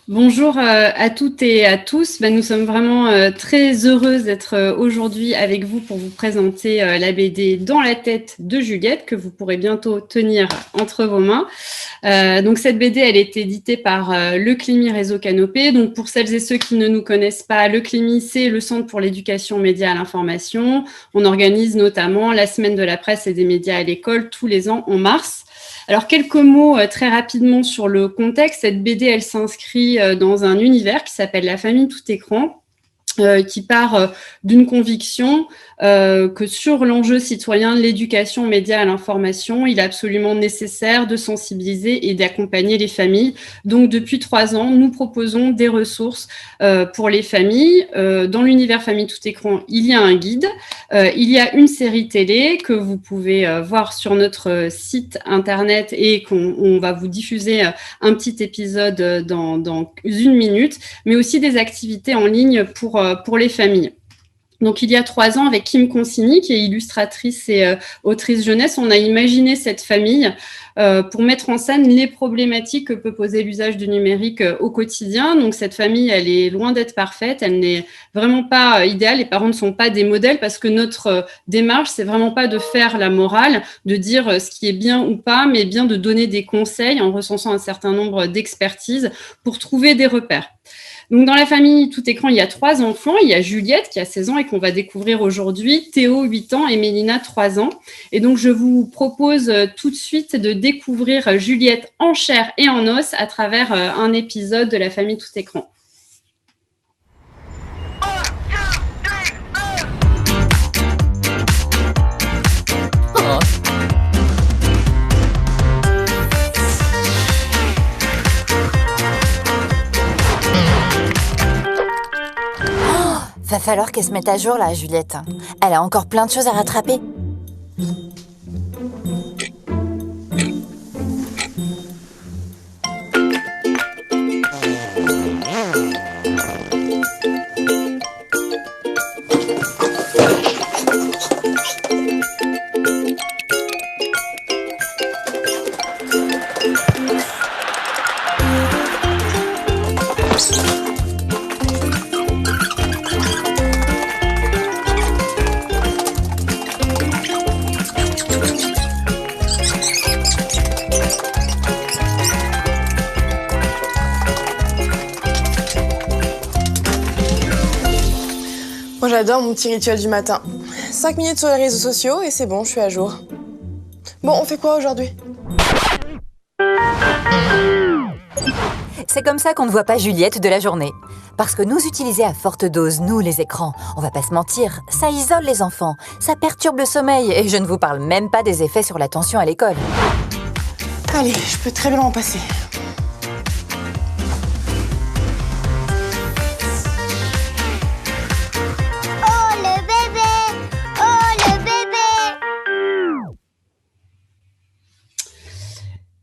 Bonjour à toutes et à tous. Nous sommes vraiment très heureuses d'être aujourd'hui avec vous pour vous présenter la BD Dans la tête de Juliette que vous pourrez bientôt tenir entre vos mains. Donc cette BD, elle est éditée par le CLIMI Réseau Canopé. Donc pour celles et ceux qui ne nous connaissent pas, le CLIMI, c'est le Centre pour l'éducation média à l'information. On organise notamment la semaine de la presse et des médias à l'école tous les ans en mars. Alors, quelques mots très rapidement sur le contexte. Cette BD, elle s'inscrit dans un univers qui s'appelle La famille tout écran, qui part d'une conviction que sur l'enjeu citoyen de l'éducation média à l'information, il est absolument nécessaire de sensibiliser et d'accompagner les familles. Donc, depuis 3 ans, nous proposons des ressources pour les familles. Dans l'univers famille tout écran, il y a un guide, il y a une série télé que vous pouvez voir sur notre site internet et qu'on va vous diffuser un petit épisode dans 1 minute, mais aussi des activités en ligne pour les familles. Donc, il y a 3 ans, avec Kim Consigny, qui est illustratrice et autrice jeunesse, on a imaginé cette famille pour mettre en scène les problématiques que peut poser l'usage du numérique au quotidien. Donc, cette famille, elle est loin d'être parfaite, elle n'est vraiment pas idéale. Les parents ne sont pas des modèles parce que notre démarche, c'est vraiment pas de faire la morale, de dire ce qui est bien ou pas, mais bien de donner des conseils en recensant un certain nombre d'expertises pour trouver des repères. Donc, dans la famille tout écran, il y a 3 enfants. Il y a Juliette qui a 16 ans et qu'on va découvrir aujourd'hui, Théo 8 ans et Mélina 3 ans. Et donc, je vous propose tout de suite de découvrir Juliette en chair et en os à travers un épisode de la famille tout écran. Va falloir qu'elle se mette à jour là, Juliette. Elle a encore plein de choses à rattraper. Moi j'adore mon petit rituel du matin. 5 minutes sur les réseaux sociaux et c'est bon, je suis à jour. Bon, on fait quoi aujourd'hui ? C'est comme ça qu'on ne voit pas Juliette de la journée. Parce que nous utiliser à forte dose, nous les écrans, on va pas se mentir, ça isole les enfants, ça perturbe le sommeil et je ne vous parle même pas des effets sur l'attention à l'école. Allez, je peux très bien m'en passer.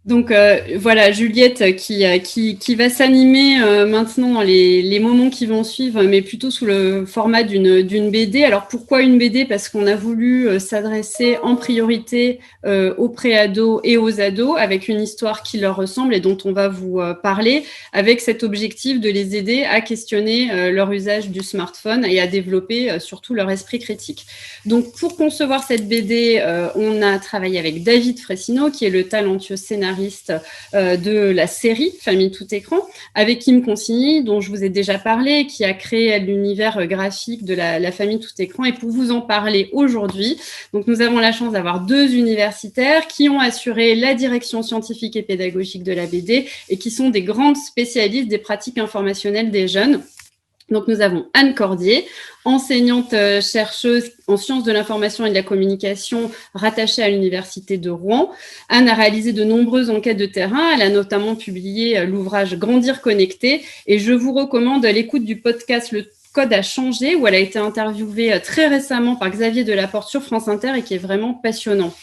Donc voilà, Juliette qui va s'animer maintenant dans les moments qui vont suivre, mais plutôt sous le format d'une BD. Alors pourquoi une BD ? Parce qu'on a voulu s'adresser en priorité aux préados et aux ados avec une histoire qui leur ressemble et dont on va vous parler, avec cet objectif de les aider à questionner leur usage du smartphone et à développer surtout leur esprit critique. Donc pour concevoir cette BD, on a travaillé avec David Fressineau, qui est le talentueux scénariste de la série Famille tout écran, avec Kim Consigny, dont je vous ai déjà parlé, qui a créé l'univers graphique de la Famille tout écran. Et pour vous en parler aujourd'hui, donc nous avons la chance d'avoir 2 universitaires qui ont assuré la direction scientifique et pédagogique de la BD et qui sont des grandes spécialistes des pratiques informationnelles des jeunes. Donc, nous avons Anne Cordier, enseignante chercheuse en sciences de l'information et de la communication rattachée à l'Université de Rouen. Anne a réalisé de nombreuses enquêtes de terrain. Elle a notamment publié l'ouvrage Grandir connecté. Et je vous recommande l'écoute du podcast Le Code a changé, où elle a été interviewée très récemment par Xavier Delaporte sur France Inter et qui est vraiment passionnant.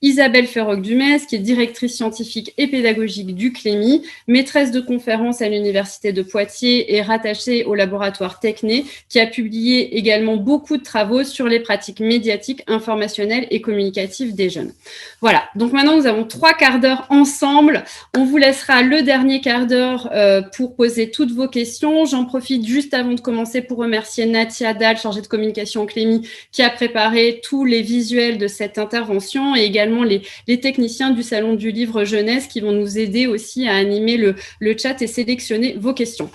Isabelle Ferroc-Dumès, qui est directrice scientifique et pédagogique du CLEMI, maîtresse de conférences à l'Université de Poitiers et rattachée au laboratoire Techné, qui a publié également beaucoup de travaux sur les pratiques médiatiques, informationnelles et communicatives des jeunes. Voilà, donc maintenant nous avons 3 quarts d'heure ensemble. On vous laissera le dernier quart d'heure pour poser toutes vos questions. J'en profite juste avant de commencer pour remercier Natia Dahl, chargée de communication au CLEMI, qui a préparé tous les visuels de cette intervention et également les techniciens du Salon du Livre Jeunesse qui vont nous aider aussi à animer le chat et sélectionner vos questions.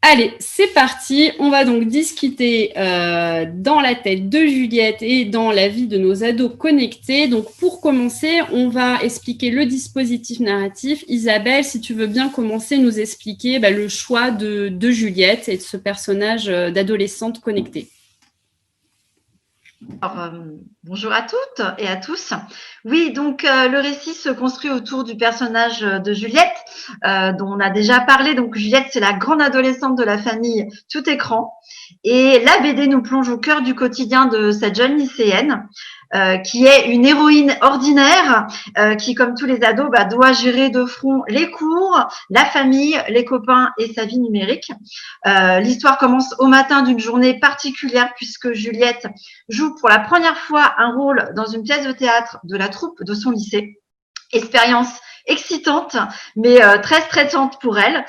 Allez, c'est parti. On va donc discuter dans la tête de Juliette et dans la vie de nos ados connectés. Donc, pour commencer, on va expliquer le dispositif narratif. Isabelle, si tu veux bien commencer, nous expliquer le choix de Juliette et de ce personnage d'adolescente connectée. Alors, bonjour à toutes et à tous. Oui, donc le récit se construit autour du personnage de Juliette, dont on a déjà parlé. Donc Juliette, c'est la grande adolescente de la famille tout écran. Et la BD nous plonge au cœur du quotidien de cette jeune lycéenne, qui est une héroïne ordinaire, qui, comme tous les ados, doit gérer de front les cours, la famille, les copains et sa vie numérique. L'histoire commence au matin d'une journée particulière puisque Juliette joue pour la première fois un rôle dans une pièce de théâtre de la troupe de son lycée. Expérience excitante, mais très stressante pour elle.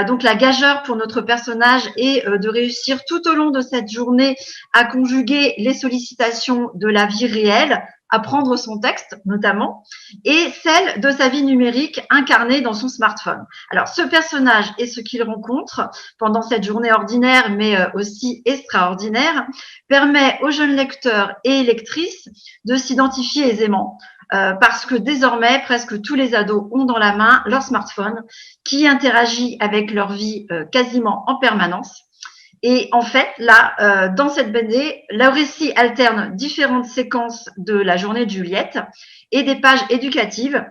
Donc la gageure pour notre personnage est de réussir tout au long de cette journée à conjuguer les sollicitations de la vie réelle, apprendre son texte notamment, et celle de sa vie numérique incarnée dans son smartphone. Alors ce personnage et ce qu'il rencontre pendant cette journée ordinaire, mais aussi extraordinaire, permet aux jeunes lecteurs et lectrices de s'identifier aisément. Parce que désormais, presque tous les ados ont dans la main leur smartphone qui interagit avec leur vie quasiment en permanence. Et en fait, là, dans cette BD, le récit alterne différentes séquences de la journée de Juliette et des pages éducatives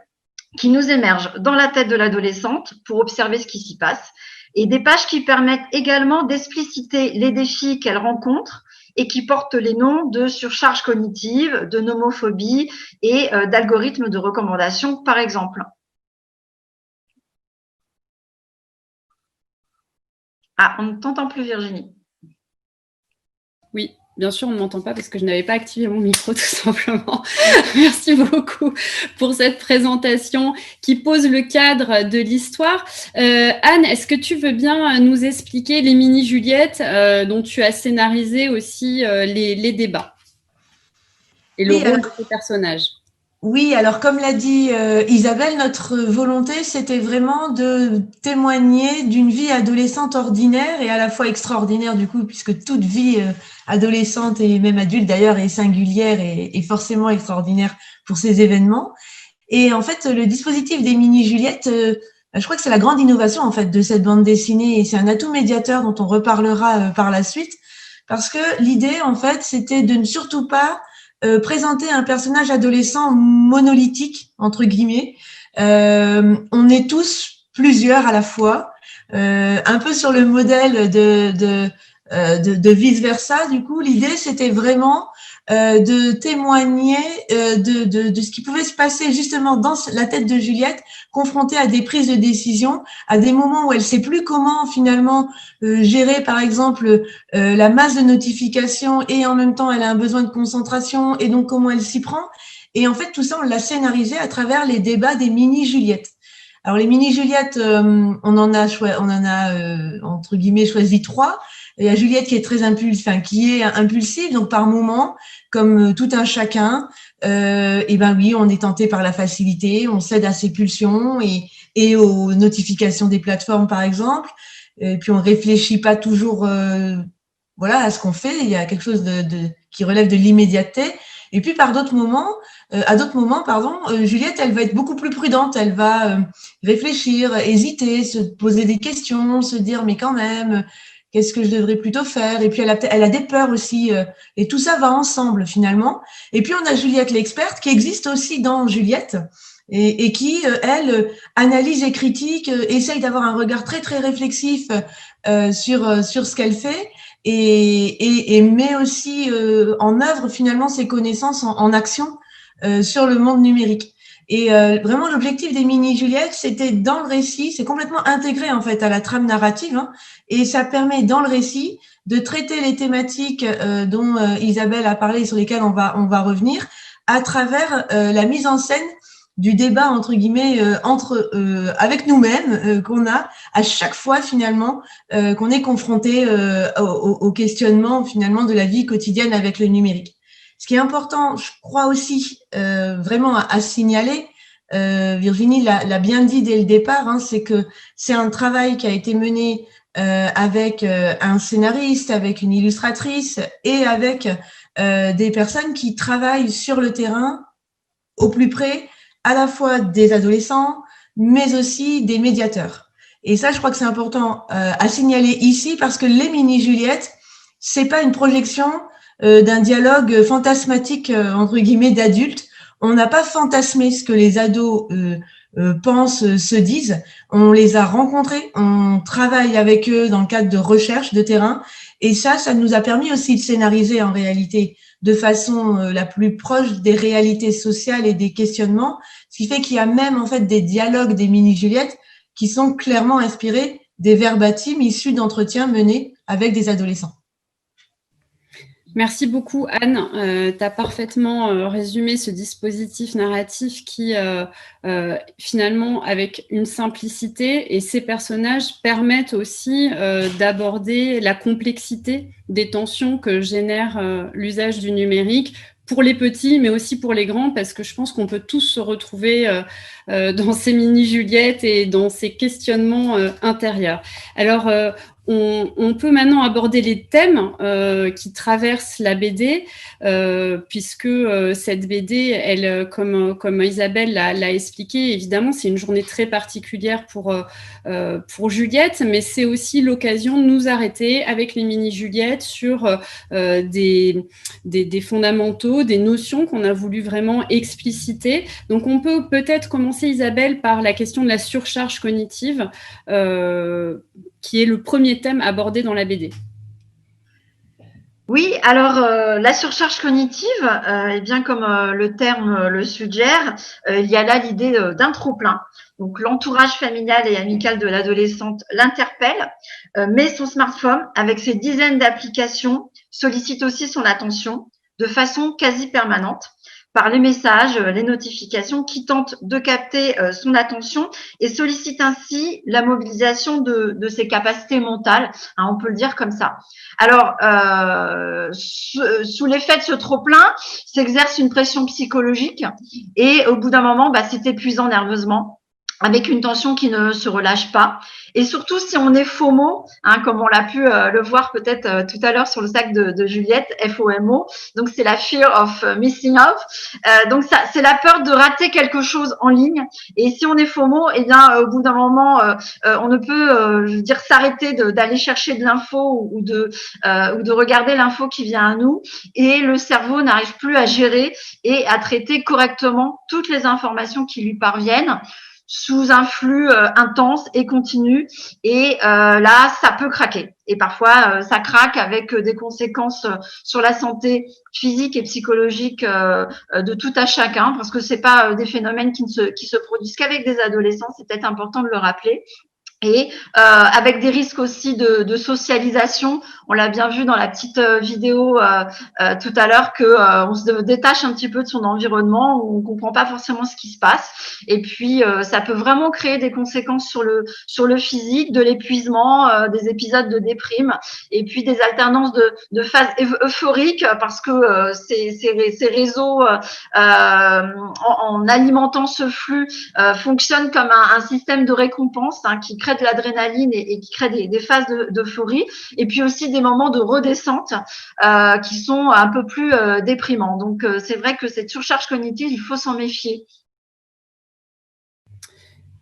qui nous émergent dans la tête de l'adolescente pour observer ce qui s'y passe et des pages qui permettent également d'expliciter les défis qu'elle rencontre et qui portent les noms de surcharge cognitive, de nomophobie et d'algorithmes de recommandation, par exemple. Ah, on ne t'entend plus, Virginie. Oui, bien sûr, on ne m'entend pas parce que je n'avais pas activé mon micro, tout simplement. Merci beaucoup pour cette présentation qui pose le cadre de l'histoire. Anne, est-ce que tu veux bien nous expliquer les mini-Juliette dont tu as scénarisé aussi les débats et le rôle de ces personnages? Oui, alors comme l'a dit Isabelle, notre volonté, c'était vraiment de témoigner d'une vie adolescente ordinaire et à la fois extraordinaire du coup, puisque toute vie adolescente et même adulte d'ailleurs est singulière et forcément extraordinaire pour ces événements. Et en fait, le dispositif des mini-Juliette, je crois que c'est la grande innovation en fait de cette bande dessinée et c'est un atout médiateur dont on reparlera par la suite, parce que l'idée en fait, c'était de ne surtout pas présenter un personnage adolescent monolithique entre guillemets. On est tous plusieurs à la fois, un peu sur le modèle de vice versa. Du coup, l'idée c'était vraiment de témoigner de ce qui pouvait se passer justement dans la tête de Juliette, confrontée à des prises de décision, à des moments où elle sait plus comment finalement gérer par exemple la masse de notifications et en même temps elle a un besoin de concentration et donc comment elle s'y prend. Et en fait tout ça on l'a scénarisé à travers les débats des mini Juliette. Alors les mini Juliette, on en a entre guillemets choisi 3. Il y a Juliette qui est très impulsive, donc par moment, comme tout un chacun, et ben oui, on est tenté par la facilité, on cède à ses pulsions et aux notifications des plateformes par exemple. Et puis on réfléchit pas toujours, à ce qu'on fait. Il y a quelque chose qui relève de l'immédiateté. Et puis à d'autres moments, Juliette, elle va être beaucoup plus prudente. Elle va réfléchir, hésiter, se poser des questions, se dire mais quand même. Qu'est-ce que je devrais plutôt faire? Et puis elle a des peurs aussi, et tout ça va ensemble finalement. Et puis on a Juliette l'experte qui existe aussi dans Juliette et qui elle analyse et critique, essaye d'avoir un regard très très réflexif sur ce qu'elle fait et met aussi en œuvre finalement ses connaissances en action sur le monde numérique. Et vraiment, l'objectif des mini-Juliette, c'était dans le récit, c'est complètement intégré en fait à la trame narrative, hein, et ça permet dans le récit de traiter les thématiques dont Isabelle a parlé, sur lesquelles on va revenir, à travers la mise en scène du débat entre guillemets avec nous-mêmes qu'on a à chaque fois finalement qu'on est confronté au questionnement finalement de la vie quotidienne avec le numérique. Ce qui est important, je crois aussi vraiment à signaler, Virginie l'a bien dit dès le départ, hein, c'est que c'est un travail qui a été mené avec un scénariste, avec une illustratrice et avec des personnes qui travaillent sur le terrain au plus près à la fois des adolescents, mais aussi des médiateurs. Et ça, je crois que c'est important à signaler ici parce que les mini-Juliette, c'est pas une projection d'un dialogue fantasmatique entre guillemets d'adultes. On n'a pas fantasmé ce que les ados pensent, se disent. On les a rencontrés, on travaille avec eux dans le cadre de recherche de terrain. Et ça nous a permis aussi de scénariser en réalité de façon la plus proche des réalités sociales et des questionnements, ce qui fait qu'il y a même en fait des dialogues des mini-Juliette qui sont clairement inspirés des verbatims issus d'entretiens menés avec des adolescents. Merci beaucoup, Anne. Tu as parfaitement résumé ce dispositif narratif qui, finalement, avec une simplicité, et ces personnages permettent aussi d'aborder la complexité des tensions que génère l'usage du numérique pour les petits, mais aussi pour les grands, parce que je pense qu'on peut tous se retrouver dans ces mini-Juliette et dans ces questionnements intérieurs. Alors, on peut maintenant aborder les thèmes qui traversent la BD, puisque cette BD, elle, comme Isabelle l'a expliqué, évidemment, c'est une journée très particulière pour Juliette, mais c'est aussi l'occasion de nous arrêter avec les mini-Juliette sur des fondamentaux, des notions qu'on a voulu vraiment expliciter. Donc, on peut peut-être commencer, Isabelle, par la question de la surcharge cognitive, qui est le premier thème abordé dans la BD. Oui, alors la surcharge cognitive, eh bien comme le terme le suggère, il y a là l'idée d'un trop-plein. Donc l'entourage familial et amical de l'adolescente l'interpelle, mais son smartphone, avec ses dizaines d'applications, sollicite aussi son attention de façon quasi permanente, par les messages, les notifications qui tentent de capter son attention et sollicitent ainsi la mobilisation de ses capacités mentales, hein, on peut le dire comme ça. Alors, sous l'effet de ce trop-plein, s'exerce une pression psychologique et au bout d'un moment, c'est épuisant nerveusement, avec une tension qui ne se relâche pas. Et surtout, si on est FOMO, hein, comme on l'a pu le voir peut-être tout à l'heure sur le sac de Juliette, FOMO, donc c'est la fear of missing out. Donc ça, c'est la peur de rater quelque chose en ligne. Et si on est FOMO, eh bien, au bout d'un moment, on ne peut, je veux dire, s'arrêter d'aller chercher de l'info ou de regarder l'info qui vient à nous. Et le cerveau n'arrive plus à gérer et à traiter correctement toutes les informations qui lui parviennent sous un flux intense et continu, et là ça peut craquer, et parfois ça craque avec des conséquences sur la santé physique et psychologique de tout à chacun, parce que c'est pas des phénomènes qui se produisent qu'avec des adolescents, c'est peut-être important de le rappeler. Et avec des risques aussi de socialisation. On l'a bien vu dans la petite vidéo tout à l'heure que on se détache un petit peu de son environnement, où on comprend pas forcément ce qui se passe. Et puis ça peut vraiment créer des conséquences sur le physique, de l'épuisement, des épisodes de déprime, et puis des alternances de phases euphoriques, parce que ces réseaux en alimentant ce flux fonctionnent comme un système de récompense, hein, qui crée de l'adrénaline et qui crée des phases d'euphorie, et puis aussi des moments de redescente qui sont un peu plus déprimants. Donc c'est vrai que cette surcharge cognitive, il faut s'en méfier.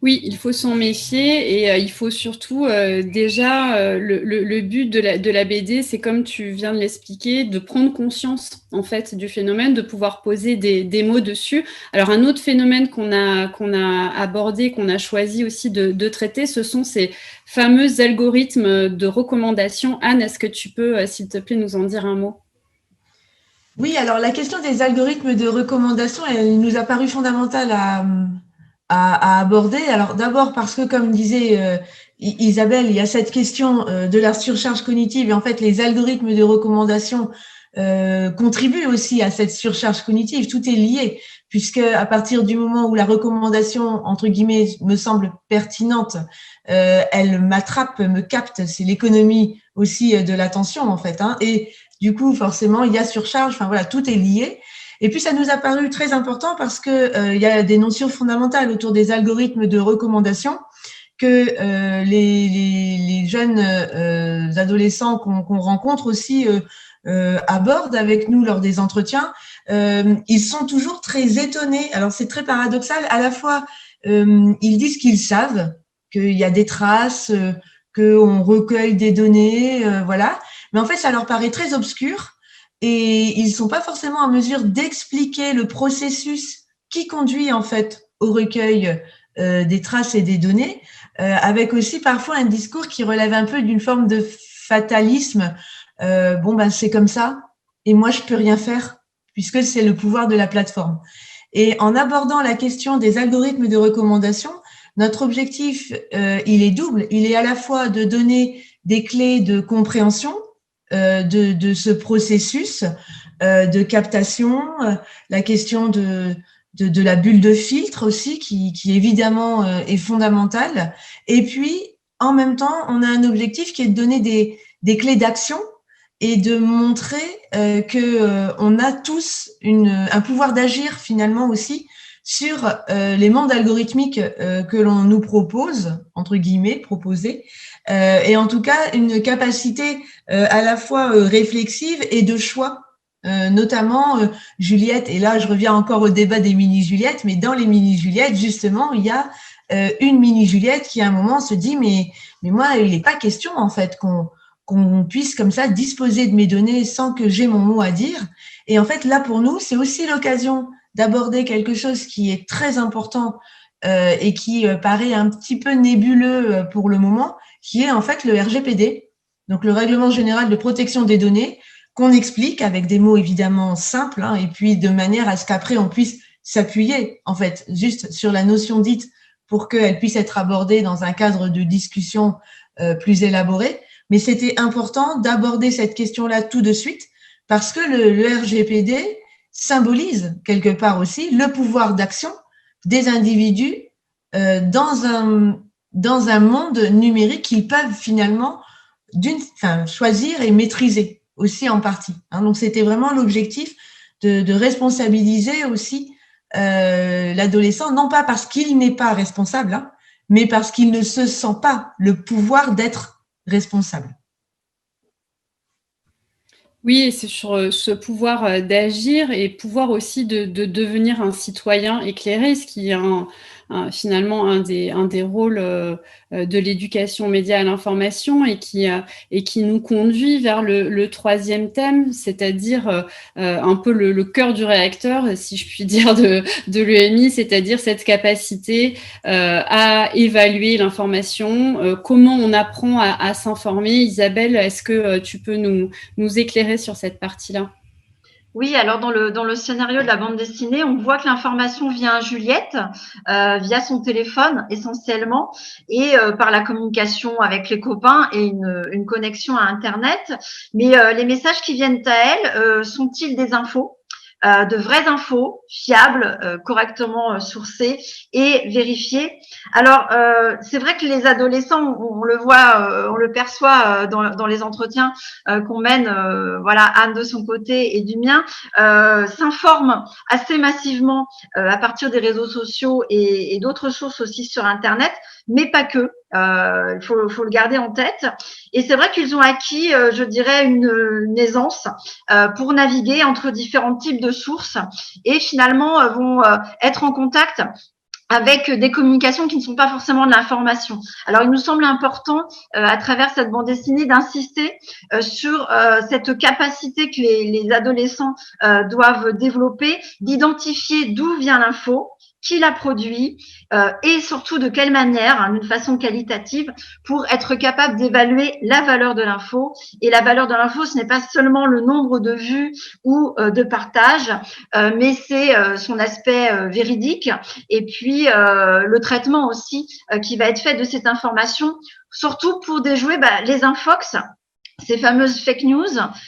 Oui, il faut s'en méfier, et il faut surtout déjà le but de la BD, c'est, comme tu viens de l'expliquer, de prendre conscience en fait du phénomène, de pouvoir poser des mots dessus. Alors un autre phénomène qu'on a abordé, qu'on a choisi aussi de traiter, ce sont ces fameux algorithmes de recommandation. Anne, est-ce que tu peux, s'il te plaît, nous en dire un mot ? Oui, alors la question des algorithmes de recommandation, elle nous a paru fondamentale à aborder. Alors d'abord parce que, comme disait Isabelle, il y a cette question de la surcharge cognitive et en fait les algorithmes de recommandation contribuent aussi à cette surcharge cognitive. Tout est lié puisque à partir du moment où la recommandation entre guillemets me semble pertinente, elle m'attrape, me capte. C'est l'économie aussi de l'attention en fait. Et du coup, forcément, il y a surcharge. Enfin voilà, tout est lié. Et puis, ça nous a paru très important parce que il y a des notions fondamentales autour des algorithmes de recommandation que les jeunes adolescents qu'on rencontre aussi abordent avec nous lors des entretiens. Ils sont toujours très étonnés. Alors, c'est très paradoxal. À la fois, ils disent qu'ils savent qu'il y a des traces, qu'on recueille des données, voilà. Mais en fait, ça leur paraît très obscur et ils sont pas forcément en mesure d'expliquer le processus qui conduit en fait au recueil des traces et des données, avec aussi parfois un discours qui relève un peu d'une forme de fatalisme. Bon, ben c'est comme ça et moi je peux rien faire puisque c'est le pouvoir de la plateforme. Et en abordant la question des algorithmes de recommandation, notre objectif, il est double. Il est à la fois de donner des clés de compréhension de ce processus de captation, la question de la bulle de filtre aussi, qui évidemment est fondamentale. Et puis, en même temps, on a un objectif qui est de donner des clés d'action et de montrer on a tous un pouvoir d'agir finalement aussi sur les mondes algorithmiques que l'on nous propose, entre guillemets, proposer, et en tout cas une capacité à la fois réflexive et de choix. Notamment Juliette, et là je reviens encore au débat des mini-Juliettes, mais dans les mini-Juliettes, justement, il y a une mini-Juliette qui à un moment se dit mais moi, il n'est pas question en fait qu'on puisse comme ça disposer de mes données sans que j'ai mon mot à dire. Et en fait, là, pour nous, c'est aussi l'occasion d'aborder quelque chose qui est très important et qui paraît un petit peu nébuleux pour le moment, qui est en fait le RGPD, donc le Règlement général de protection des données, qu'on explique avec des mots évidemment simples, et puis de manière à ce qu'après on puisse s'appuyer en fait juste sur la notion dite pour qu'elle puisse être abordée dans un cadre de discussion plus élaboré. Mais c'était important d'aborder cette question-là tout de suite parce que le RGPD symbolise quelque part aussi le pouvoir d'action des individus dans un monde numérique qu'ils peuvent finalement choisir et maîtriser aussi en partie. Donc, c'était vraiment l'objectif de responsabiliser aussi l'adolescent, non pas parce qu'il n'est pas responsable, mais parce qu'il ne se sent pas le pouvoir d'être responsable. Oui, et c'est sur ce pouvoir d'agir et pouvoir aussi de devenir un citoyen éclairé, ce qui est finalement un des rôles de l'éducation média à l'information et qui nous conduit vers le troisième thème, c'est-à-dire un peu le cœur du réacteur, si je puis dire, de l'EMI, c'est-à-dire cette capacité à évaluer l'information, comment on apprend à s'informer. Isabelle, est-ce que tu peux nous éclairer sur cette partie-là? Oui, alors dans le scénario de la bande dessinée, on voit que l'information vient à Juliette via son téléphone essentiellement et par la communication avec les copains et une connexion à Internet. Mais les messages qui viennent à elle, sont-ils des infos? De vraies infos fiables, correctement sourcées et vérifiées. Alors, c'est vrai que les adolescents, on le voit, on le perçoit dans les entretiens qu'on mène, voilà, Anne de son côté et du mien, s'informent assez massivement à partir des réseaux sociaux et d'autres sources aussi sur Internet, mais pas que. Il faut le garder en tête. Et c'est vrai qu'ils ont acquis, je dirais, une aisance pour naviguer entre différents types de sources et finalement vont être en contact avec des communications qui ne sont pas forcément de l'information. Alors, il nous semble important, à travers cette bande dessinée, d'insister sur cette capacité que les adolescents doivent développer, d'identifier d'où vient l'info qui l'a produit et surtout de quelle manière, d'une façon qualitative, pour être capable d'évaluer la valeur de l'info. Et la valeur de l'info, ce n'est pas seulement le nombre de vues ou de partages, mais c'est son aspect véridique et puis le traitement aussi qui va être fait de cette information, surtout pour déjouer les infox, ces fameuses fake news,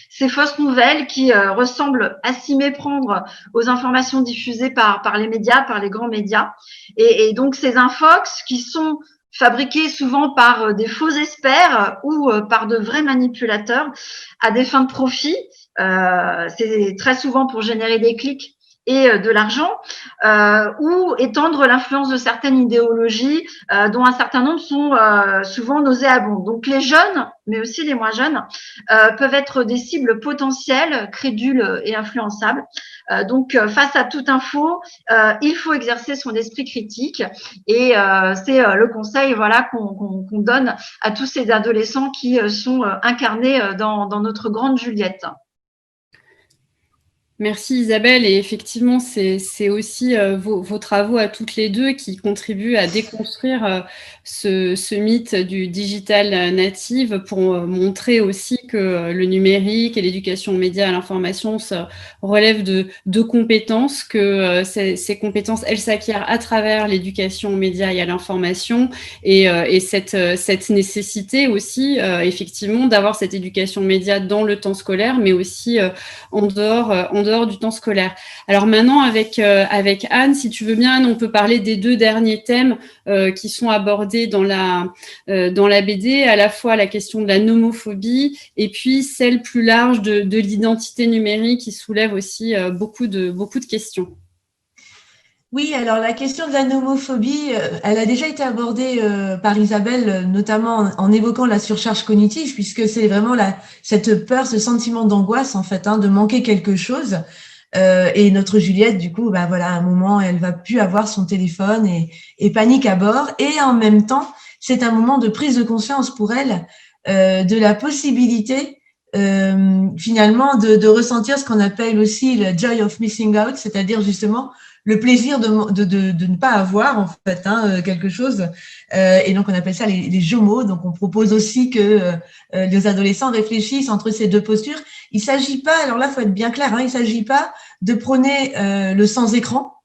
ces fausses nouvelles qui ressemblent à s'y méprendre aux informations diffusées par les médias, par les grands médias. Et donc, ces infox qui sont fabriqués souvent par des faux experts ou par de vrais manipulateurs à des fins de profit. C'est très souvent pour générer des clics et de l'argent, ou étendre l'influence de certaines idéologies dont un certain nombre sont souvent nauséabondes. Donc les jeunes, mais aussi les moins jeunes, peuvent être des cibles potentielles, crédules et influençables. Donc face à toute info, il faut exercer son esprit critique et c'est le conseil qu'on donne à tous ces adolescents qui sont incarnés dans notre grande Juliette. Merci Isabelle, et effectivement c'est aussi vos travaux à toutes les deux qui contribuent à déconstruire ce mythe du digital native pour montrer aussi que le numérique et l'éducation aux médias, à l'information relèvent de compétences, que ces compétences elles s'acquièrent à travers l'éducation aux médias et à l'information, et cette nécessité aussi effectivement d'avoir cette éducation aux médias dans le temps scolaire, mais aussi en dehors du temps scolaire. Alors maintenant, avec Anne, si tu veux bien, Anne, on peut parler des deux derniers thèmes qui sont abordés dans la BD, à la fois la question de la nomophobie et puis celle plus large de l'identité numérique qui soulève aussi beaucoup de questions. Oui, alors la question de la nomophobie, elle a déjà été abordée par Isabelle, notamment en évoquant la surcharge cognitive, puisque c'est vraiment cette peur, ce sentiment d'angoisse en fait, de manquer quelque chose. Et notre Juliette, du coup, à un moment, elle va plus avoir son téléphone et panique à bord. Et en même temps, c'est un moment de prise de conscience pour elle de la possibilité finalement de ressentir ce qu'on appelle aussi le joy of missing out, c'est-à-dire justement le plaisir de ne pas avoir en fait quelque chose, et donc on appelle ça les JOMO. Donc on propose aussi que les adolescents réfléchissent entre ces deux postures. Il s'agit pas, alors là faut être bien clair, il s'agit pas de prôner le sans écran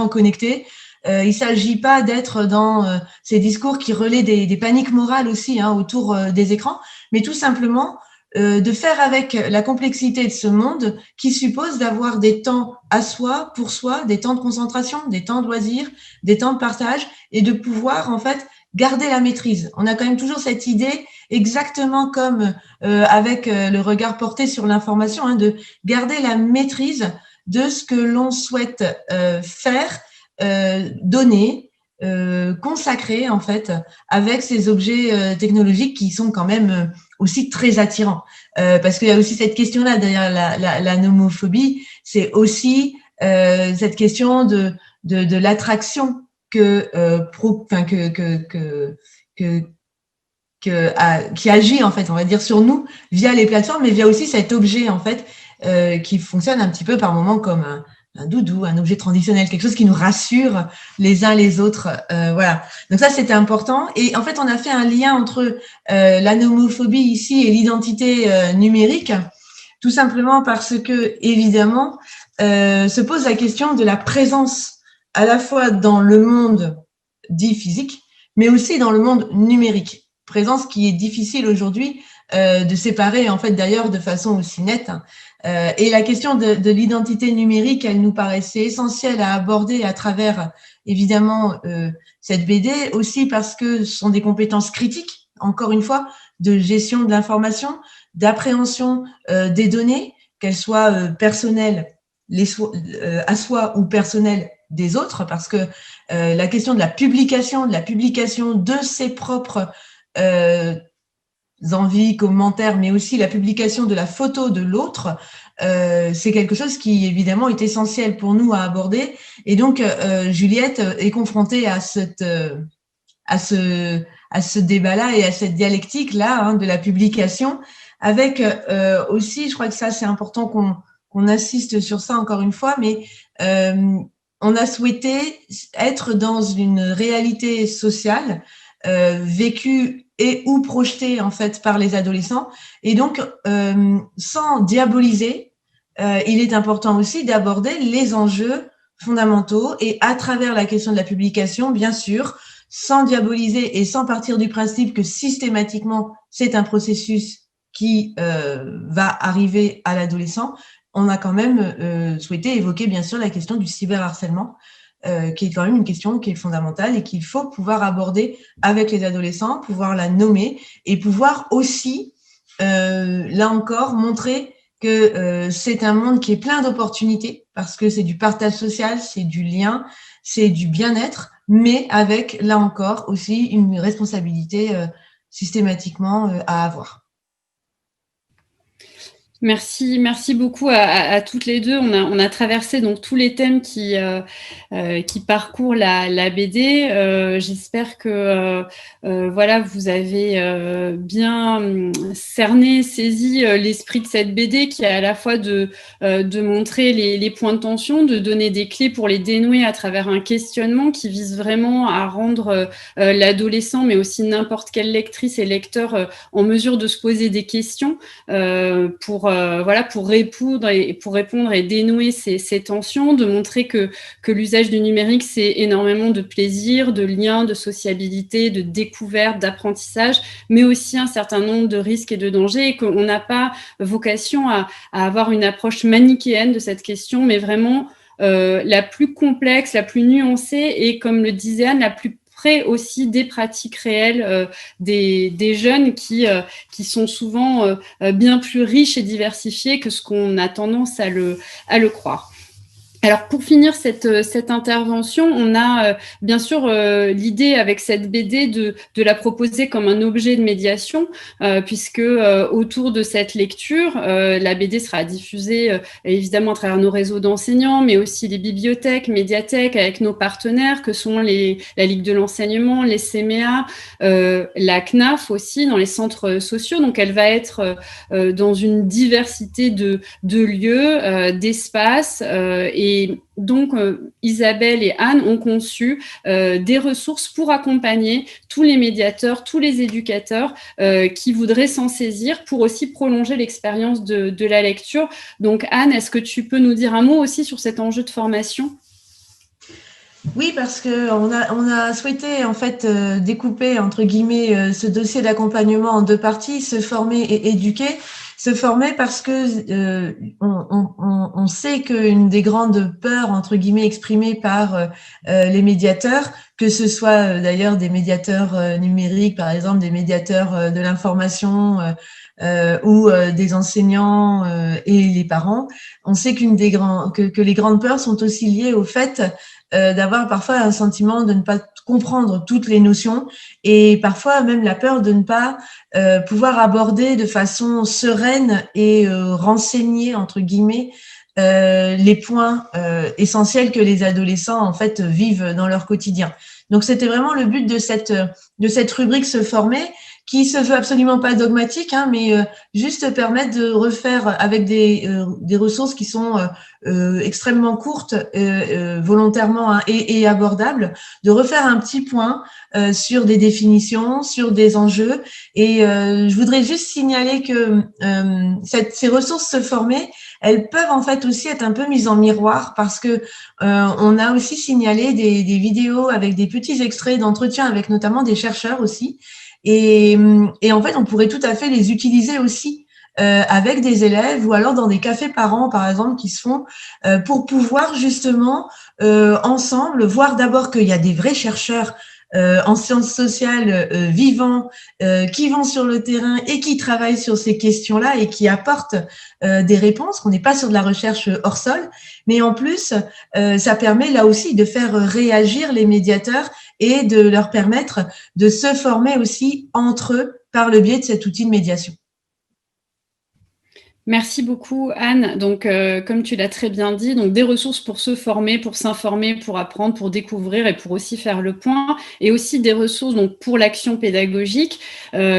connecté. Il s'agit pas d'être dans ces discours qui relaient des paniques morales aussi autour des écrans, mais tout simplement de faire avec la complexité de ce monde qui suppose d'avoir des temps à soi, pour soi, des temps de concentration, des temps de loisirs, des temps de partage, et de pouvoir en fait garder la maîtrise. On a quand même toujours cette idée, exactement comme avec le regard porté sur l'information, de garder la maîtrise de ce que l'on souhaite faire, donner, consacrer en fait avec ces objets technologiques qui sont quand même aussi très attirants, parce qu'il y a aussi cette question-là derrière la nomophobie, c'est aussi cette question de l'attraction qui agit en fait, on va dire, sur nous via les plateformes, mais via aussi cet objet en fait qui fonctionne un petit peu par moment comme un doudou, un objet traditionnel, quelque chose qui nous rassure les uns les autres. Voilà. Donc ça, c'était important. Et en fait, on a fait un lien entre la nomophobie ici et l'identité numérique, tout simplement parce que, évidemment, se pose la question de la présence à la fois dans le monde dit physique, mais aussi dans le monde numérique. Présence qui est difficile aujourd'hui de séparer, en fait, d'ailleurs, de façon aussi nette. Et la question de l'identité numérique, elle nous paraissait essentielle à aborder à travers, évidemment, cette BD, aussi parce que ce sont des compétences critiques, encore une fois, de gestion de l'information, d'appréhension des données, qu'elles soient personnelles à soi ou personnelles des autres, parce que la question de la publication de ses propres envies, commentaires, mais aussi la publication de la photo de l'autre, c'est quelque chose qui évidemment est essentiel pour nous à aborder. Et donc Juliette est confrontée à ce débat-là et à cette dialectique-là de la publication, avec aussi, je crois que ça c'est important qu'on insiste sur ça encore une fois, mais on a souhaité être dans une réalité sociale vécue et ou projetée en fait par les adolescents. Et donc, sans diaboliser, il est important aussi d'aborder les enjeux fondamentaux et à travers la question de la publication, bien sûr, sans diaboliser et sans partir du principe que systématiquement c'est un processus qui va arriver à l'adolescent. On a quand même souhaité évoquer bien sûr la question du cyberharcèlement, qui est quand même une question qui est fondamentale et qu'il faut pouvoir aborder avec les adolescents, pouvoir la nommer et pouvoir aussi, là encore, montrer que c'est un monde qui est plein d'opportunités parce que c'est du partage social, c'est du lien, c'est du bien-être, mais avec, là encore, aussi une responsabilité systématiquement à avoir. Merci beaucoup à toutes les deux. On a traversé donc tous les thèmes qui parcourent la BD. J'espère que voilà, vous avez bien cerné, saisi l'esprit de cette BD qui est à la fois de montrer les points de tension, de donner des clés pour les dénouer à travers un questionnement qui vise vraiment à rendre l'adolescent, mais aussi n'importe quelle lectrice et lecteur en mesure de se poser des questions pour répondre et dénouer ces tensions, de montrer que l'usage du numérique, c'est énormément de plaisir, de lien, de sociabilité, de découverte, d'apprentissage, mais aussi un certain nombre de risques et de dangers, et qu'on n'a pas vocation à avoir une approche manichéenne de cette question, mais vraiment la plus complexe, la plus nuancée, et comme le disait Anne, la plus près aussi des pratiques réelles des jeunes qui sont souvent bien plus riches et diversifiées que ce qu'on a tendance à le croire. Alors, pour finir cette intervention, on a bien sûr l'idée avec cette BD de la proposer comme un objet de médiation, puisque autour de cette lecture, la BD sera diffusée évidemment à travers nos réseaux d'enseignants, mais aussi les bibliothèques, médiathèques, avec nos partenaires que sont la Ligue de l'enseignement, les CMEA, la CNAF aussi, dans les centres sociaux. Donc, elle va être dans une diversité de lieux, d'espaces et donc, Isabelle et Anne ont conçu des ressources pour accompagner tous les médiateurs, tous les éducateurs qui voudraient s'en saisir pour aussi prolonger l'expérience de la lecture. Donc, Anne, est-ce que tu peux nous dire un mot aussi sur cet enjeu de formation ? Oui, parce que on a souhaité en fait découper entre guillemets ce dossier d'accompagnement en deux parties, se former et éduquer. Se former parce que on sait qu'une des grandes peurs entre guillemets exprimées par les médiateurs, que ce soit d'ailleurs des médiateurs numériques, par exemple des médiateurs de l'information ou des enseignants et les parents, on sait que les grandes peurs sont aussi liées au fait d'avoir parfois un sentiment de ne pas comprendre toutes les notions et parfois même la peur de ne pas pouvoir aborder de façon sereine et renseignée entre guillemets les points essentiels que les adolescents en fait vivent dans leur quotidien. Donc c'était vraiment le but de cette rubrique se former, qui se veut absolument pas dogmatique, hein, mais juste permettre de refaire avec des ressources qui sont extrêmement courtes, volontairement hein, et abordables, de refaire un petit point sur des définitions, sur des enjeux. Et je voudrais juste signaler que ces ressources se former, elles peuvent en fait aussi être un peu mises en miroir parce que on a aussi signalé des vidéos avec des petits extraits d'entretien avec notamment des chercheurs aussi. Et en fait, on pourrait tout à fait les utiliser aussi avec des élèves ou alors dans des cafés parents, par exemple, qui se font pour pouvoir justement ensemble voir d'abord qu'il y a des vrais chercheurs en sciences sociales vivants qui vont sur le terrain et qui travaillent sur ces questions-là et qui apportent des réponses, qu'on n'est pas sur de la recherche hors sol, mais en plus, ça permet là aussi de faire réagir les médiateurs et de leur permettre de se former aussi entre eux par le biais de cet outil de médiation. Merci beaucoup, Anne. Donc, comme tu l'as très bien dit, donc des ressources pour se former, pour s'informer, pour apprendre, pour découvrir et pour aussi faire le point, et aussi des ressources donc pour l'action pédagogique,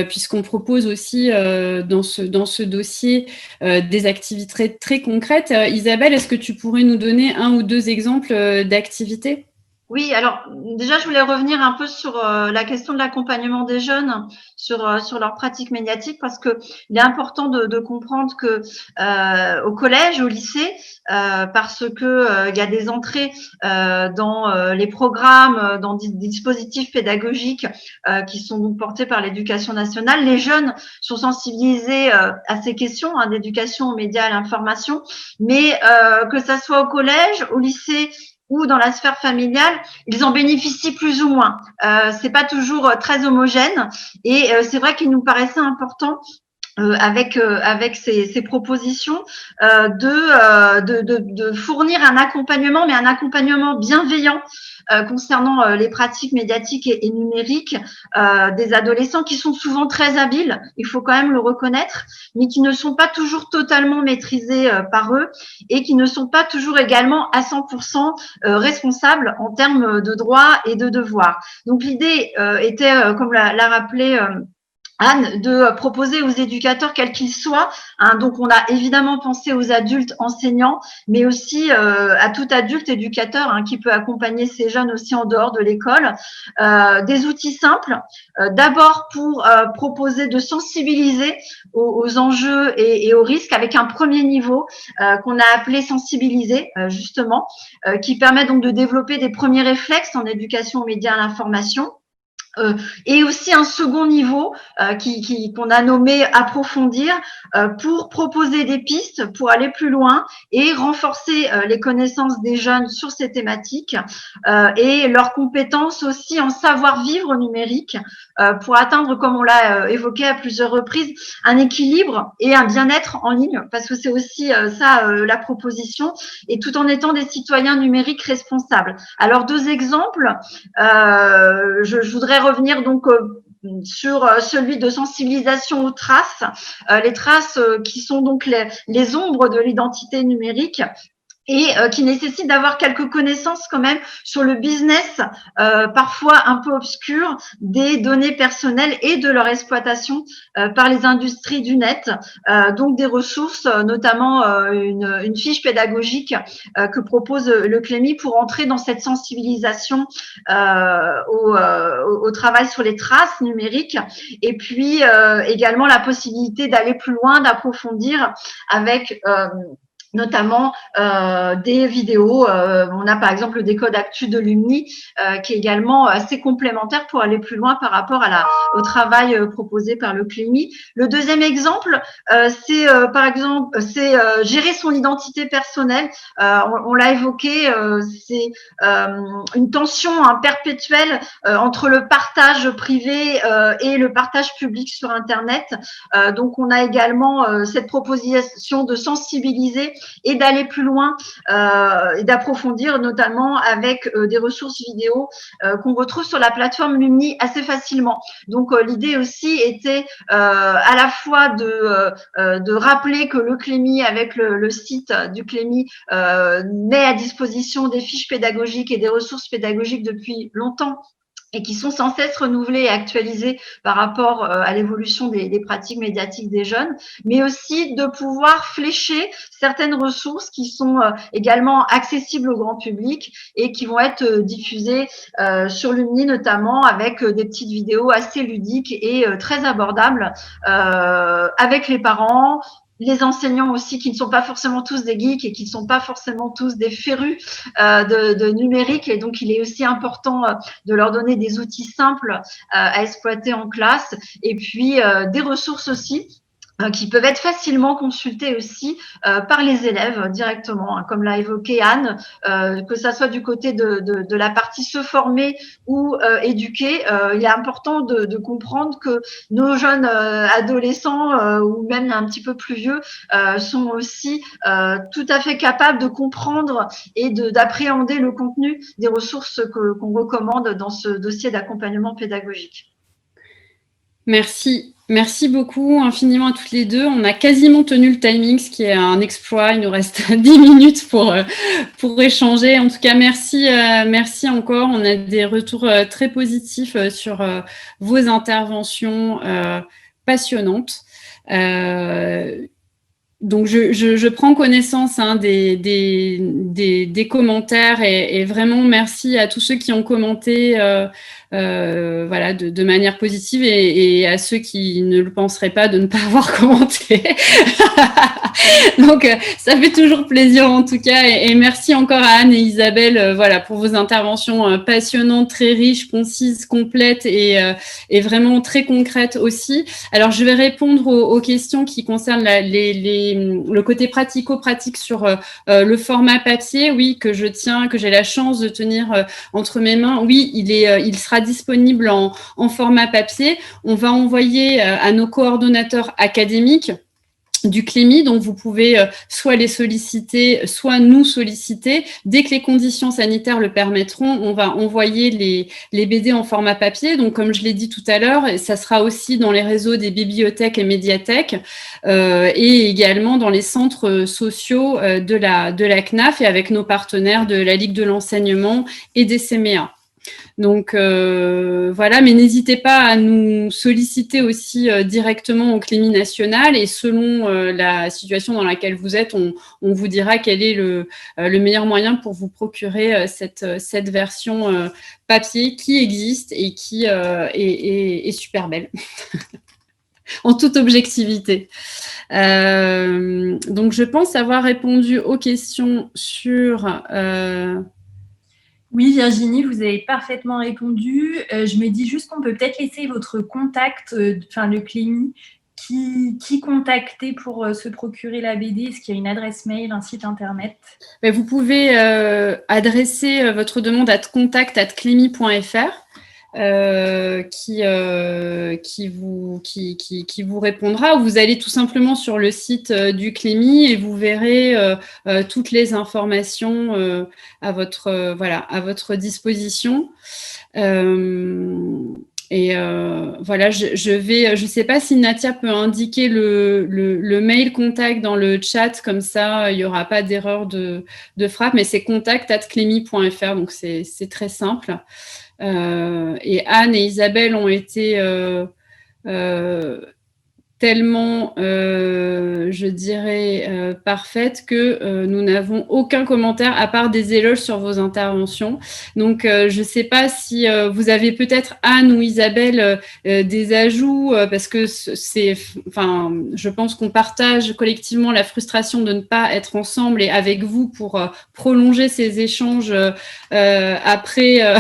puisqu'on propose aussi dans ce dossier des activités très, très concrètes. Isabelle, est-ce que tu pourrais nous donner un ou deux exemples d'activités ? Oui, alors déjà, je voulais revenir un peu sur la question de l'accompagnement des jeunes, sur leurs pratiques médiatiques, parce que il est important de comprendre que au collège, au lycée, parce que il y a des entrées dans les programmes, dans des dispositifs pédagogiques qui sont donc portés par l'Éducation nationale, les jeunes sont sensibilisés à ces questions d'éducation aux médias, à l'information, mais que ça soit au collège, au lycée ou dans la sphère familiale, ils en bénéficient plus ou moins. C'est pas toujours très homogène, et c'est vrai qu'il nous paraissait important avec ces propositions de fournir un accompagnement, mais un accompagnement bienveillant concernant les pratiques médiatiques et numériques des adolescents qui sont souvent très habiles, il faut quand même le reconnaître, mais qui ne sont pas toujours totalement maîtrisés par eux et qui ne sont pas toujours également à 100% responsables en termes de droits et de devoirs. Donc l'idée était, comme l'a rappelé Anne, de proposer aux éducateurs, quels qu'ils soient, donc on a évidemment pensé aux adultes enseignants, mais aussi à tout adulte éducateur qui peut accompagner ces jeunes aussi en dehors de l'école, des outils simples, d'abord pour proposer de sensibiliser aux enjeux et aux risques avec un premier niveau qu'on a appelé sensibiliser, justement, qui permet donc de développer des premiers réflexes en éducation aux médias et à l'information. Et aussi un second niveau qu'on a nommé approfondir pour proposer des pistes pour aller plus loin et renforcer les connaissances des jeunes sur ces thématiques et leurs compétences aussi en savoir-vivre numérique pour atteindre, comme on l'a évoqué à plusieurs reprises, un équilibre et un bien-être en ligne, parce que c'est aussi ça la proposition, et tout en étant des citoyens numériques responsables. Alors, deux exemples. Je voudrais revenir donc sur celui de sensibilisation aux traces, les traces qui sont donc les ombres de l'identité numérique, et qui nécessite d'avoir quelques connaissances quand même sur le business parfois un peu obscur des données personnelles et de leur exploitation par les industries du net. Donc des ressources, notamment une fiche pédagogique que propose le CLEMI pour entrer dans cette sensibilisation au travail sur les traces numériques, et puis également la possibilité d'aller plus loin, d'approfondir avec notamment des vidéos. On a par exemple le décode actu de l'UMNI qui est également assez complémentaire pour aller plus loin par rapport au travail proposé par le CLEMI. Le deuxième exemple, c'est par exemple gérer son identité personnelle. On l'a évoqué, c'est une tension perpétuelle entre le partage privé et le partage public sur Internet. Donc on a également cette proposition de sensibiliser et d'aller plus loin et d'approfondir, notamment avec des ressources vidéo qu'on retrouve sur la plateforme Lumni assez facilement. Donc l'idée aussi était à la fois de rappeler que le CLEMI, avec le site du CLEMI, met à disposition des fiches pédagogiques et des ressources pédagogiques depuis longtemps, et qui sont sans cesse renouvelées et actualisées par rapport à l'évolution des pratiques médiatiques des jeunes, mais aussi de pouvoir flécher certaines ressources qui sont également accessibles au grand public et qui vont être diffusées sur l'UMNI, notamment avec des petites vidéos assez ludiques et très abordables avec les parents, les enseignants aussi, qui ne sont pas forcément tous des geeks et qui ne sont pas forcément tous des férus de numérique. Et donc, il est aussi important de leur donner des outils simples à exploiter en classe. Et puis, des ressources aussi qui peuvent être facilement consultées aussi par les élèves directement, comme l'a évoqué Anne, que ça soit du côté de la partie se former ou éduquer. Il est important de comprendre que nos jeunes adolescents ou même un petit peu plus vieux sont aussi tout à fait capables de comprendre et d'appréhender le contenu des ressources qu'on recommande dans ce dossier d'accompagnement pédagogique. Merci. Merci beaucoup infiniment à toutes les deux. On a quasiment tenu le timing, ce qui est un exploit. Il nous reste 10 minutes pour échanger. En tout cas, merci encore. On a des retours très positifs sur vos interventions passionnantes. Donc, je prends connaissance des commentaires et vraiment merci à tous ceux qui ont commenté voilà, de manière positive et à ceux qui ne le penseraient pas de ne pas avoir commenté. Donc, ça fait toujours plaisir en tout cas et merci encore à Anne et Isabelle voilà, pour vos interventions passionnantes, très riches, concises, complètes et vraiment très concrètes aussi. Alors, je vais répondre aux questions qui concernent le côté pratico-pratique sur le format papier, oui, que j'ai la chance de tenir entre mes mains. Oui, il sera disponible en format papier. On va envoyer à nos coordonnateurs académiques du CLEMI, donc vous pouvez soit les solliciter, soit nous solliciter. Dès que les conditions sanitaires le permettront, on va envoyer les BD en format papier. Donc, comme je l'ai dit tout à l'heure, ça sera aussi dans les réseaux des bibliothèques et médiathèques et également dans les centres sociaux de la CNAF et avec nos partenaires de la Ligue de l'enseignement et des CMEA. Donc voilà, mais n'hésitez pas à nous solliciter aussi directement au CLEMI national et selon la situation dans laquelle vous êtes, on vous dira quel est le meilleur moyen pour vous procurer cette version papier qui existe et qui est super belle, en toute objectivité. Donc je pense avoir répondu aux questions sur... Oui, Virginie, vous avez parfaitement répondu. Je me dis juste qu'on peut peut-être laisser votre contact, le CLEMI, qui contacter pour se procurer la BD. Est-ce qu'il y a une adresse mail, un site internet? Vous pouvez adresser votre demande à contact@clemi.fr. Qui vous répondra. Vous allez tout simplement sur le site du CLEMI et vous verrez toutes les informations à votre disposition. Voilà, je sais pas si Natia peut indiquer le mail contact dans le chat, comme ça il n'y aura pas d'erreur de frappe, mais c'est contact@clemi.fr, donc c'est très simple. Et Anne et Isabelle ont été tellement, je dirais, parfaites que nous n'avons aucun commentaire à part des éloges sur vos interventions. Donc, je ne sais pas si vous avez peut-être, Anne ou Isabelle, des ajouts, parce que je pense qu'on partage collectivement la frustration de ne pas être ensemble et avec vous pour prolonger ces échanges après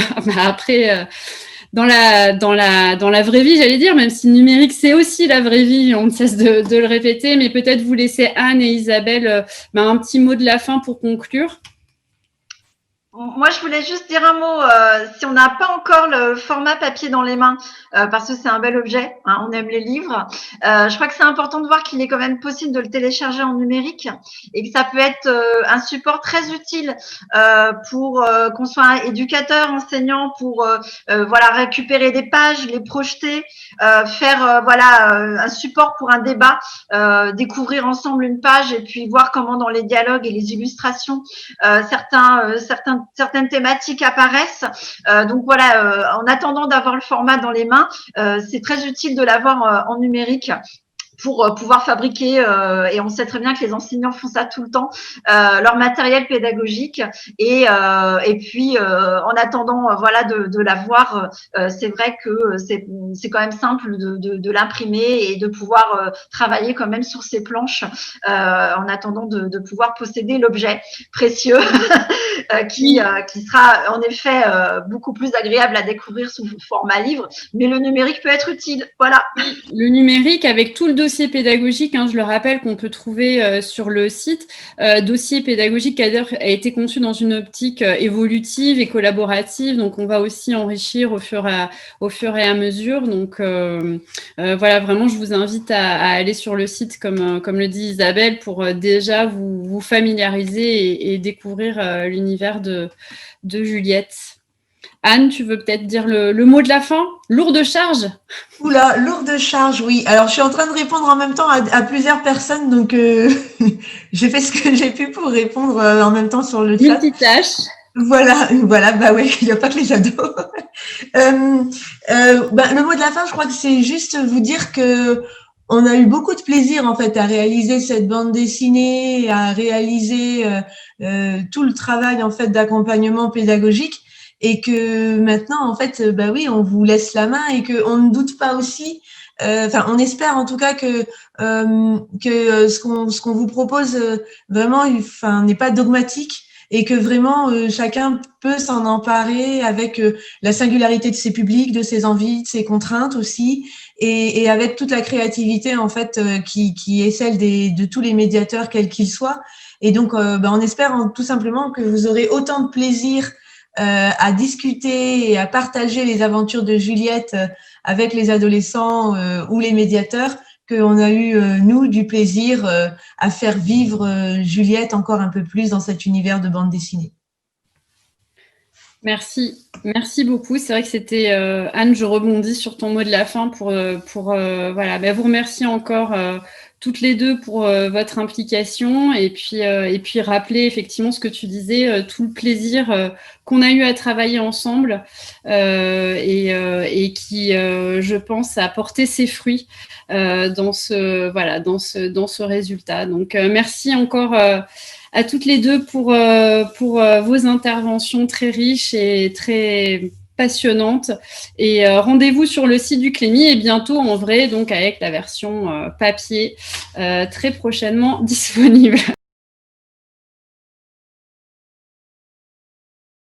dans la vraie vie, j'allais dire, même si le numérique, c'est aussi la vraie vie, on ne cesse de le répéter, mais peut-être vous laisser Anne et Isabelle un petit mot de la fin pour conclure. Moi, je voulais juste dire un mot. Si on n'a pas encore le format papier dans les mains, parce que c'est un bel objet, hein, on aime les livres, je crois que c'est important de voir qu'il est quand même possible de le télécharger en numérique et que ça peut être un support très utile pour qu'on soit éducateur, enseignant, pour récupérer des pages, les projeter, faire un support pour un débat, découvrir ensemble une page et puis voir comment dans les dialogues et les illustrations certaines thématiques apparaissent. Donc voilà, en attendant d'avoir le format dans les mains, c'est très utile de l'avoir en numérique pour pouvoir fabriquer, et on sait très bien que les enseignants font ça tout le temps, leur matériel pédagogique. Et puis, en attendant de l'avoir, c'est vrai que c'est quand même simple de l'imprimer et de pouvoir travailler quand même sur ces planches en attendant de pouvoir posséder l'objet précieux qui sera en effet beaucoup plus agréable à découvrir sous format livre. Mais le numérique peut être utile. Voilà. Le numérique avec tout le dossier pédagogique, je le rappelle, qu'on peut trouver sur le site. Dossier pédagogique qui a été conçu dans une optique évolutive et collaborative. Donc, on va aussi enrichir au fur et à mesure. Donc, vraiment, je vous invite à aller sur le site, comme le dit Isabelle, pour déjà vous familiariser et découvrir l'univers de Juliette. Anne, tu veux peut-être dire le mot de la fin? Lourde charge? Oula, lourde charge, oui. Alors, je suis en train de répondre en même temps à plusieurs personnes, donc j'ai fait ce que j'ai pu pour répondre en même temps sur le chat. Multitâche. Voilà, bah ouais, il n'y a pas que les ados. Le mot de la fin, je crois que c'est juste vous dire que on a eu beaucoup de plaisir en fait à réaliser cette bande dessinée, à réaliser tout le travail en fait d'accompagnement pédagogique, et que maintenant en fait, oui, on vous laisse la main et que on ne doute pas aussi. On espère en tout cas que ce qu'on vous propose vraiment, n'est pas dogmatique, et que vraiment chacun peut s'en emparer avec la singularité de ses publics, de ses envies, de ses contraintes aussi, et avec toute la créativité en fait qui est celle de tous les médiateurs quels qu'ils soient. Et donc on espère tout simplement que vous aurez autant de plaisir à discuter et à partager les aventures de Juliette avec les adolescents ou les médiateurs, qu'on a eu, nous, du plaisir à faire vivre Juliette encore un peu plus dans cet univers de bande dessinée. Merci beaucoup. C'est vrai que c'était Anne, je rebondis sur ton mot de la fin pour vous remercier encore toutes les deux pour votre implication, et puis rappeler effectivement ce que tu disais, tout le plaisir qu'on a eu à travailler ensemble et qui, je pense, a porté ses fruits dans ce résultat. Donc merci encore à toutes les deux pour vos interventions très riches et très passionnantes. Et rendez-vous sur le site du Clémy et bientôt en vrai, donc avec la version papier très prochainement disponible.